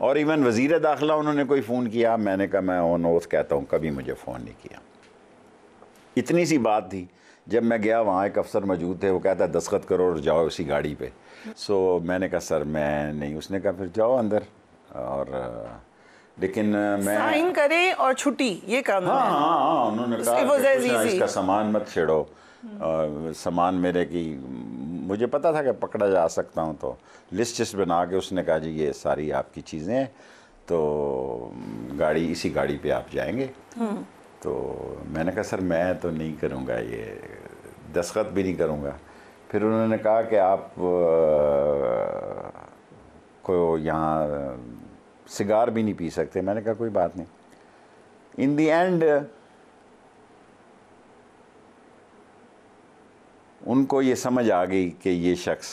और इवन वज़ीर दाखिला उन्होंने कोई फ़ोन किया, मैंने कहा मैं ऑन ओथ कहता हूँ कभी मुझे फ़ोन नहीं किया। इतनी सी बात थी। जब मैं गया वहाँ एक अफसर मौजूद थे, वो कहता है दस्तखत करो और जाओ उसी गाड़ी पे। सो मैंने कहा सर मैं नहीं। उसने कहा फिर जाओ अंदर। और लेकिन मैं साइन करें और छुट्टी ये काम हाँ हाँ हाँ उन्होंने कहा कि कुछ ना इसका सामान मत छेड़ो। सामान मेरे की मुझे पता था कि पकड़ा जा सकता हूँ, तो लिस्ट बना के उसने कहा जी ये सारी आपकी चीज़ें हैं, तो गाड़ी इसी गाड़ी पे आप जाएंगे। तो मैंने कहा सर मैं तो नहीं करूँगा, ये दस्तखत भी नहीं करूँगा। फिर उन्होंने कहा कि आप को यहाँ सिगार भी नहीं पी सकते। मैंने कहा कोई बात नहीं। इन दी एंड उनको ये समझ आ गई कि ये शख्स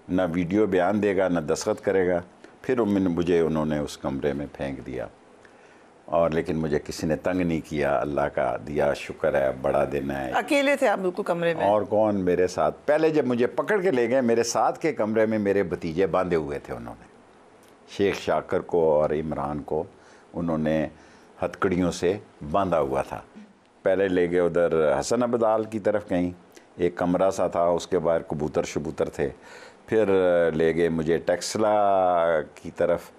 ना वीडियो बयान देगा ना दस्तखत करेगा। फिर मुझे उन्होंने उस कमरे में फेंक दिया। और लेकिन मुझे किसी ने तंग नहीं किया, अल्लाह का दिया शुक्र है, बड़ा दिन है। अकेले थे आप बिल्कुल कमरे में? और कौन मेरे साथ। पहले जब मुझे पकड़ के ले गए, मेरे साथ के कमरे में मेरे भतीजे बांधे हुए थे। उन्होंने शेख शाकर को और इमरान को उन्होंने हथकड़ियों से बांधा हुआ था। पहले ले गए उधर हसन अब्दाल की तरफ, कहीं एक कमरा सा था, उसके बाहर कबूतर शबूतर थे। फिर ले गए मुझे टेक्सला की तरफ,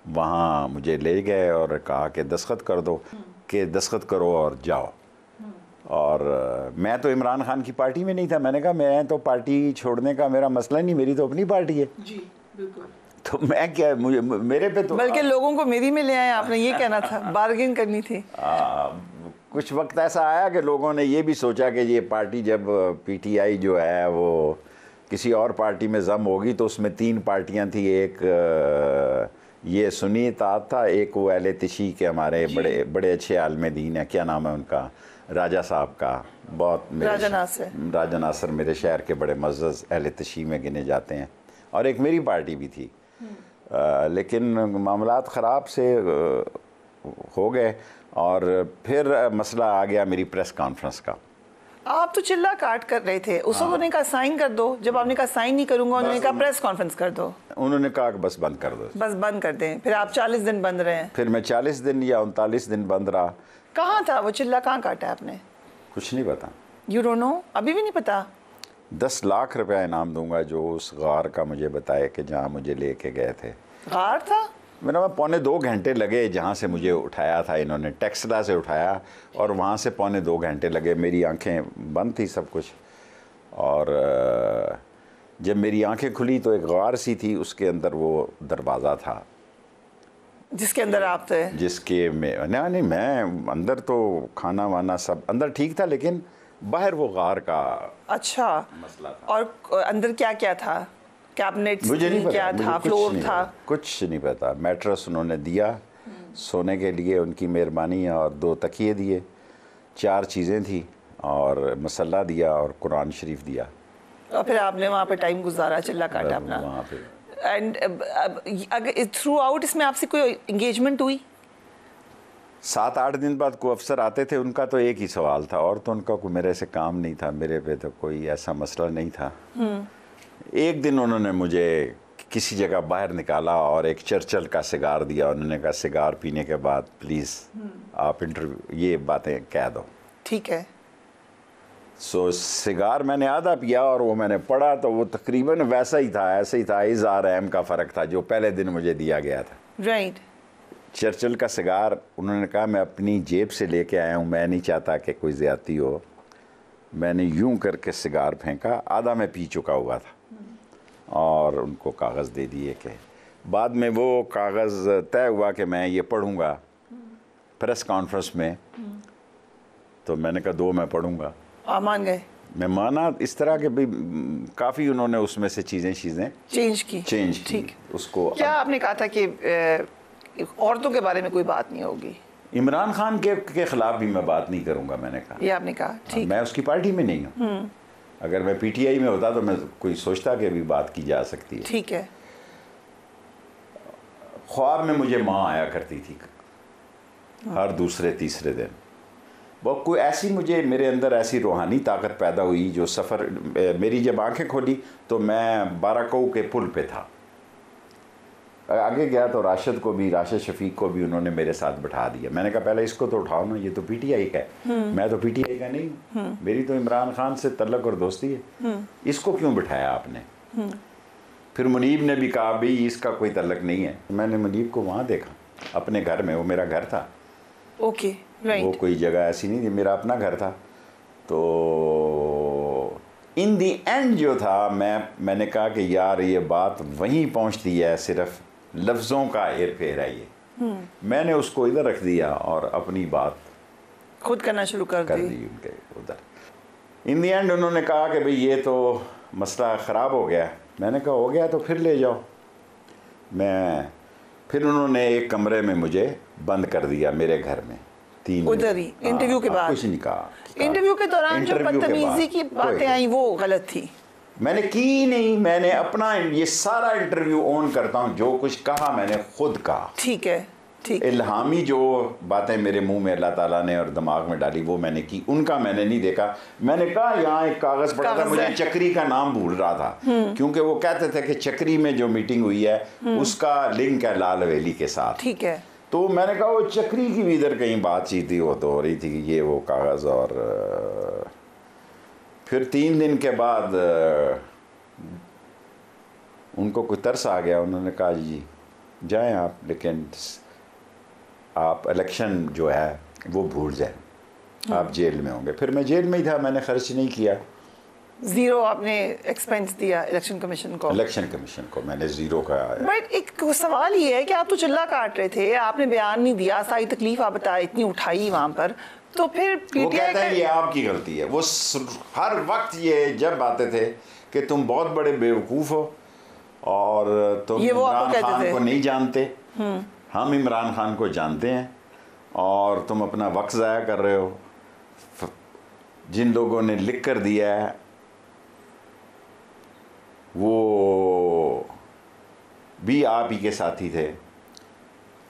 वहाँ मुझे ले गए और कहा कि दस्तखत कर दो, कि दस्तखत करो और जाओ। और मैं तो इमरान खान की पार्टी में नहीं था। मैंने कहा मैं तो पार्टी छोड़ने का मेरा मसला नहीं, मेरी तो अपनी पार्टी है। जी बिल्कुल। तो मैं क्या, मुझे मेरे पे तो बल्कि लोगों को मेरी में ले आए आपने, ये कहना था, बार्गेन करनी थी। कुछ वक्त ऐसा आया कि लोगों ने ये भी सोचा कि ये पार्टी जब पीटीआई जो है वो किसी और पार्टी में जम होगी, तो उसमें 3 पार्टियां थी। एक ये सुन्नी इत्तेहाद था, एक वो अहले तशी के हमारे बड़े बड़े अच्छे आलम दीन है, क्या नाम है उनका, राजा साहब का, बहुत राजा नासिर मेरे शहर के बड़े मज़्ज़ज़ अहले तशी में गिने जाते हैं। और एक मेरी पार्टी भी थी। लेकिन मामलात ख़राब से हो गए। और फिर मसला आ गया मेरी प्रेस कॉन्फ्रेंस का। आप तो चिल्ला काट कर रहे थे उस वक्त। उन्होंने कहा साइन कर दो, जब आपने कहा साइन नहीं करूंगा, उन्होंने कहा प्रेस कॉन्फ्रेंस कर दो। उन्होंने कहा कि बस बंद कर दो, बस बंद कर दें। फिर आप 40 दिन बंद रहे। फिर मैं 40 दिन या 39 दिन बंद रहा। कहाँ था वो चिल्ला, कहाँ काटा आपने? कुछ नहीं पता। You don't know? अभी भी नहीं पता? 10 लाख रुपया इनाम दूंगा जो उस गार का मुझे बताए कि जहाँ मुझे लेके गए थे। गार था? मेरा 2.25 घंटे लगे जहाँ से मुझे उठाया था इन्होंने, टेक्सला से उठाया, और वहाँ से 2.25 घंटे लगे। मेरी आंखें बंद थी सब कुछ। और जब मेरी आंखें खुली तो एक गार सी थी, उसके अंदर वो दरवाज़ा था जिसके अंदर आप थे। जिसके में नहीं, मैं अंदर तो खाना वाना सब अंदर ठीक था, लेकिन बाहर वो गार का अच्छा मसला था। और अंदर क्या क्या था? कैबिनेट मुझे नहीं पता, क्या था? फ्लोर था? कुछ नहीं पता। मैट्रेस उन्होंने दिया सोने के लिए, उनकी मेहरबानी, और 2 तकिए दिए, 4 चीज़ें थी, और मसल्ला दिया और कुरान शरीफ दिया। और फिर आपने वहाँ पे टाइम गुजारा, चिल्ला काटा अपना वहाँ पे। एंड अगर थ्रू आउट इसमें आपसे कोई एंगेजमेंट हुई? 7-8 दिन बाद कोई अफसर आते थे, उनका तो एक ही सवाल था, और तो उनका कोई मेरे से काम नहीं था, मेरे पे तो कोई ऐसा मसला नहीं था। एक दिन उन्होंने मुझे किसी जगह बाहर निकाला और एक चर्चिल का सिगार दिया। उन्होंने कहा सिगार पीने के बाद प्लीज़ आप इंटरव्यू ये बातें कह दो। ठीक है। सो सिगार मैंने आधा पिया और वो मैंने पढ़ा, तो वो तकरीबन वैसा ही था, ऐसे ही था, इज़ार रहम का फ़र्क था जो पहले दिन मुझे दिया गया था। राइट। चर्चिल का सिगार, उन्होंने कहा मैं अपनी जेब से लेके आया हूँ, मैं नहीं चाहता कि कोई ज़्यादती हो। मैंने यूं करके सिगार फेंका, आधा मैं पी चुका हुआ था, और उनको कागज़ दे दिए कि बाद में वो कागज़ तय हुआ कि मैं ये पढ़ूँगा प्रेस कॉन्फ्रेंस में। तो मैंने कहा 2 मैं पढ़ूँगा। आप मान गए? मैं माना, इस तरह के भी काफ़ी उन्होंने उसमें से चीज़ें चेंज की। ठीक उसको। क्या आपने कहा था कि औरतों के बारे में कोई बात नहीं होगी? इमरान खान के ख़िलाफ़ भी मैं बात नहीं करूँगा, मैंने कहा। ये आपने कहा? ठीक। मैं उसकी पार्टी में नहीं हूँ। अगर मैं पीटीआई में होता तो मैं कोई सोचता कि अभी बात की जा सकती है। ठीक है। ख्वाब में मुझे माँ आया करती थी हर दूसरे तीसरे दिन। वो कोई ऐसी मुझे मेरे अंदर ऐसी रूहानी ताकत पैदा हुई जो सफ़र, मेरी जब आंखें खोली तो मैं बाराकऊ के पुल पे था। आगे गया तो राशिद शफीक को भी उन्होंने मेरे साथ बैठा दिया। मैंने कहा पहले इसको तो उठाओ ना, ये तो पीटीआई का है, मैं तो पीटीआई का नहीं हूँ, मेरी तो इमरान खान से तल्लक और दोस्ती है, इसको क्यों बिठाया आपने? फिर मुनीब ने भी कहा भाई इसका कोई तल्लक नहीं है। मैंने मुनीब को वहाँ देखा अपने घर में, वो मेरा घर था। Okay, right. वो कोई जगह ऐसी नहीं थी, मेरा अपना घर था। तो इन दी एंड जो था मैंने कहा कि यार ये बात वहीं पहुंचती है, सिर्फ लफ्ज़ों का हेर फेर है ये। मैंने उसको इधर रख दिया और अपनी बात खुद करना शुरू कर दी उनके उधर। इन दी एंड उन्होंने कहा कि भाई ये तो मसला ख़राब हो गया। मैंने कहा हो गया तो फिर ले जाओ। फिर उन्होंने एक कमरे में मुझे बंद कर दिया मेरे घर में, 3 उधर ही इंटरव्यू के बाद? कुछ नहीं कहा। इंटरव्यू के दौरान जो बदतमीजी की बातें आई वो गलत थी? मैंने की नहीं, मैंने अपना ये सारा इंटरव्यू ऑन करता हूँ, जो कुछ कहा मैंने खुद कहा। ठीक है, ठीक। इल्हामी जो बातें मेरे मुंह में अल्लाह ताला ने और दिमाग में डाली वो मैंने की, उनका मैंने नहीं देखा। मैंने कहा यहाँ एक कागज़ पड़ा था, मुझे चक्री का नाम भूल रहा था, क्योंकि वो कहते थे कि चक्री में जो मीटिंग हुई है उसका लिंक है लाल हवेली के साथ। ठीक है। तो मैंने कहा वो चक्री की भी इधर कहीं बातचीत थी, वो तो हो रही थी कि ये वो कागज़। और फिर 3 दिन के बाद उनको कोई तरस आ गया, उन्होंने कहा जी जाएं आप, लेकिन आप इलेक्शन जो है वो भूल जाएं, आप जेल में होंगे। फिर मैं जेल में ही था, मैंने खर्च नहीं किया। ज़ीरो आपने एक्सपेंस दिया इलेक्शन कमीशन को? इलेक्शन कमीशन को मैंने ज़ीरो का। बट एक सवाल ये है कि आप तो चिल्ला काट रहे थे, आपने बयान नहीं दिया, सारी तकलीफ आप बताए इतनी उठाई वहाँ पर, तो फिर वो कहते हैं ये आपकी गलती है। वो हर वक्त ये जब आते थे कि तुम बहुत बड़े बेवकूफ़ हो और तुम इमरान खान को नहीं जानते, हम इमरान खान को जानते हैं और तुम अपना वक्त ज़ाया कर रहे हो। जिन लोगों ने लिख कर दिया है वो भी आप ही के साथी थे।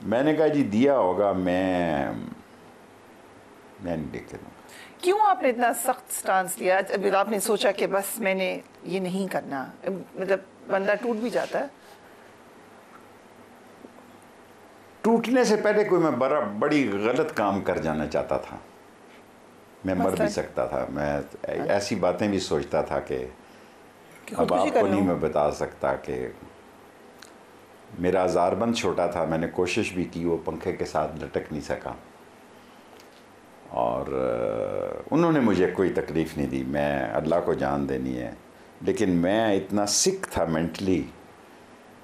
मैंने कहा जी दिया होगा, मैं नहीं लिख के दूँगा। क्यों आपने इतना सख्त स्टांस लिया? आपने सोचा कि बस मैंने ये नहीं करना, मतलब बंदा टूट भी जाता है। टूटने से पहले कोई मैं बड़ी गलत काम कर जाना चाहता था, मैं मर भी सकता था। मैं ऐसी बातें भी सोचता था कि अब आपको नहीं मैं बता सकता कि मेरा ज़ारबंद छोटा था, मैंने कोशिश भी की, वो पंखे के साथ लटक नहीं सका और उन्होंने मुझे कोई तकलीफ़ नहीं दी। मैं अल्लाह को जान देनी है, लेकिन मैं इतना सिक था मेंटली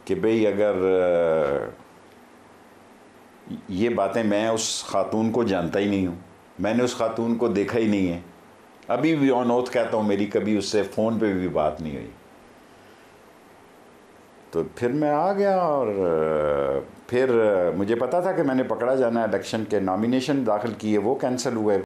कि भाई अगर ये बातें, मैं उस खातून को जानता ही नहीं हूँ, मैंने उस खातून को देखा ही नहीं है, अभी भी ऑन ओथ कहता हूँ मेरी कभी उससे फ़ोन पे भी बात नहीं हुई। तो फिर मैं आ गया और फिर मुझे पता था कि मैंने पकड़ा जाना है। इलेक्शन के नॉमिनेशन दाखिल किए, वो कैंसिल हुए।